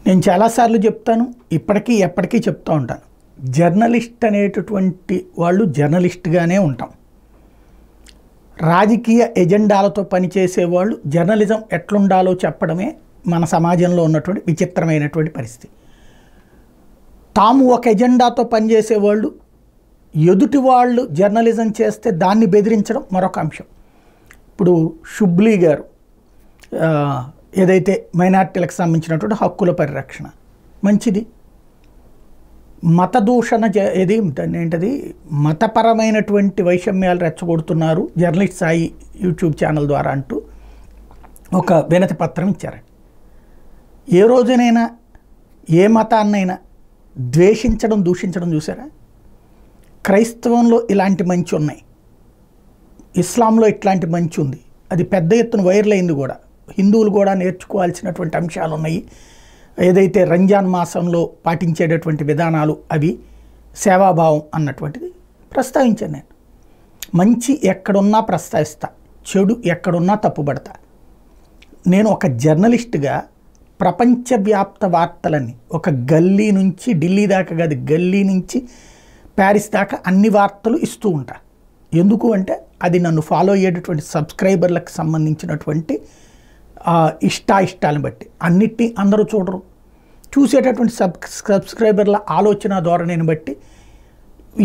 నేను చాలాసార్లు చెప్తాను, ఇప్పటికీ ఎప్పటికీ చెప్తూ ఉంటాను. జర్నలిస్ట్ అనేటటువంటి వాళ్ళు జర్నలిస్ట్గానే ఉంటాం. రాజకీయ ఎజెండాలతో పనిచేసేవాళ్ళు జర్నలిజం ఎట్లుండాలో చెప్పడమే మన సమాజంలో ఉన్నటువంటి విచిత్రమైనటువంటి పరిస్థితి. తాము ఒక ఎజెండాతో పనిచేసేవాళ్ళు ఎదుటి వాళ్ళు జర్నలిజం చేస్తే దాన్ని బెదిరించడం మరొక అంశం. ఇప్పుడు షుబ్లీ గారు ఏదైతే మైనార్టీలకు సంబంధించినటువంటి హక్కుల పరిరక్షణ మంచిది, మత దూషణ ఏంటది మతపరమైనటువంటి వైషమ్యాలు రెచ్చగొడుతున్నారు జర్నలిస్ట్ సాయి యూట్యూబ్ ఛానల్ ద్వారా అంటూ ఒక వినతి పత్రం ఇచ్చారండి. ఏ రోజునైనా ఏ మతాన్నైనా ద్వేషించడం దూషించడం చూసారా? క్రైస్తవంలో ఇలాంటి మంచి ఉన్నాయి, ఇస్లాంలో ఇట్లాంటి మంచి ఉంది, అది పెద్ద ఎత్తున వైరల్ అయింది కూడా. హిందువులు కూడా నేర్చుకోవాల్సినటువంటి అంశాలు ఉన్నాయి. ఏదైతే రంజాన్ మాసంలో పాటించేటటువంటి విధానాలు అవి సేవాభావం అన్నటువంటిది ప్రస్తావించాను నేను. మంచి ఎక్కడున్నా ప్రస్తావిస్తా, చెడు ఎక్కడున్నా తప్పుపడతా. నేను ఒక జర్నలిస్ట్గా ప్రపంచవ్యాప్త వార్తలన్నీ ఒక గల్లీ నుంచి ఢిల్లీ దాకా కాదు, గల్లీ నుంచి ప్యారిస్ దాకా అన్ని వార్తలు ఇస్తూ ఉంటా. ఎందుకు అంటే అది నన్ను ఫాలో అయ్యేటటువంటి సబ్స్క్రైబర్లకు సంబంధించినటువంటి ఇష్టాలను బట్టి. అన్నిటినీ అందరూ చూడరు, చూసేటటువంటి సబ్స్క్రైబర్ల ఆలోచన ధోరణిని బట్టి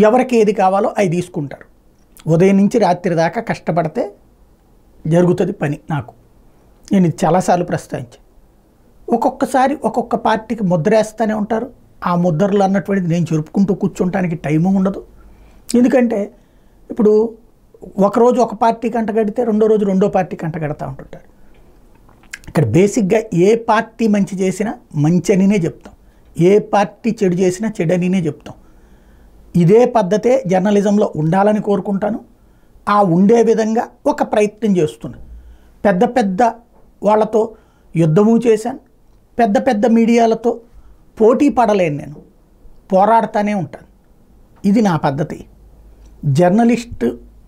ఎవరికి ఏది కావాలో అవి తీసుకుంటారు. ఉదయం నుంచి రాత్రి దాకా కష్టపడితే జరుగుతుంది పని. నేను ఇది చాలాసార్లు ప్రస్తావించాను. ఒక్కొక్కసారి ఒక్కొక్క పార్టీకి ముద్ర వేస్తూనే ఉంటారు. ఆ ముద్రలు అన్నటువంటిది నేను జరుపుకుంటూ కూర్చుంటానికి టైము ఉండదు. ఎందుకంటే ఇప్పుడు ఒకరోజు ఒక పార్టీకి అంటగడితే రెండో రోజు రెండో పార్టీకి అంటగడతా ఉంటుంటారు. ఇక్కడ బేసిక్గా ఏ పార్టీ మంచి చేసినా మంచి అనినే చెప్తాం, ఏ పార్టీ చెడు చేసినా చెడు అనినే చెప్తాం. ఇదే పద్ధతే జర్నలిజంలో ఉండాలని కోరుకుంటాను. ఆ ఉండే విధంగా ఒక ప్రయత్నం చేస్తున్నాను. పెద్ద పెద్ద వాళ్ళతో యుద్ధము చేశాను, పెద్ద పెద్ద మీడియాలతో పోటీ పడలేను, నేను పోరాడుతూనే ఉంటాను. ఇది నా పద్ధతి. జర్నలిస్ట్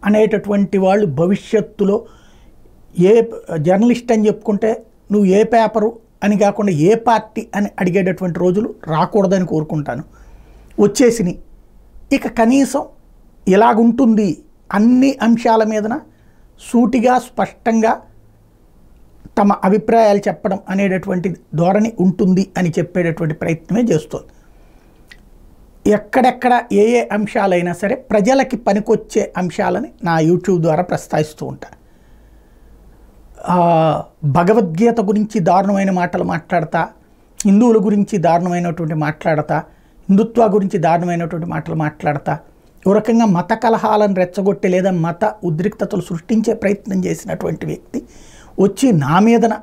అనేటటువంటి వాళ్ళు భవిష్యత్తులో ఏ జర్నలిస్ట్ అని చెప్పుకుంటే నువ్వు ఏ పేపరు అని కాకుండా ఏ పార్టీ అని అడిగేటటువంటి రోజులు రాకూడదని కోరుకుంటాను. వచ్చేసినాయి. ఇక కనీసం ఇలాగుంటుంది అన్ని అంశాల మీదన సూటిగా స్పష్టంగా తమ అభిప్రాయాలు చెప్పడం అనేటటువంటి ధోరణి ఉంటుంది అని చెప్పేటటువంటి ప్రయత్నమే చేస్తుంది. ఎక్కడెక్కడ ఏ ఏ అంశాలైనా సరే ప్రజలకి పనికొచ్చే అంశాలని నా యూట్యూబ్ ద్వారా ప్రస్తావిస్తూ ఉంటాను. భగవద్గీత గురించి దారుణమైన మాటలు మాట్లాడతా, హిందువుల గురించి దారుణమైనటువంటి మాట్లాడతా, హిందుత్వ గురించి దారుణమైనటువంటి మాటలు మాట్లాడతా, ఓ రకంగా మత కలహాలను రెచ్చగొట్టి లేదా మత ఉద్రిక్తతలు సృష్టించే ప్రయత్నం చేసినటువంటి వ్యక్తి వచ్చి నా మీదన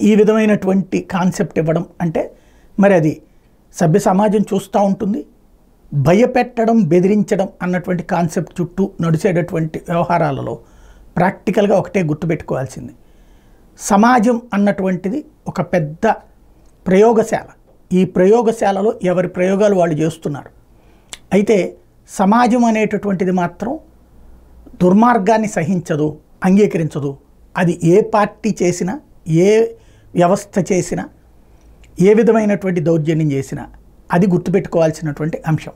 ఈ విధమైనటువంటి కాన్సెప్ట్ ఇవ్వడం అంటే మరి అది సభ్య సమాజం చూస్తూ ఉంటుంది. భయపెట్టడం బెదిరించడం అన్నటువంటి కాన్సెప్ట్ చుట్టూ నడిచేటటువంటి వ్యవహారాలలో ప్రాక్టికల్గా ఒకటే గుర్తుపెట్టుకోవాల్సింది, సమాజం అన్నటువంటిది ఒక పెద్ద ప్రయోగశాల. ఈ ప్రయోగశాలలో ఎవరి ప్రయోగాలు వాళ్ళు చేస్తున్నారు. అయితే సమాజం అనేటటువంటిది మాత్రం దుర్మార్గాన్ని సహించదు, అంగీకరించదు. అది ఏ పార్టీ చేసినా, ఏ వ్యవస్థ చేసినా, ఏ విధమైనటువంటి దౌర్జన్యం చేసినా అది గుర్తుపెట్టుకోవాల్సినటువంటి అంశం.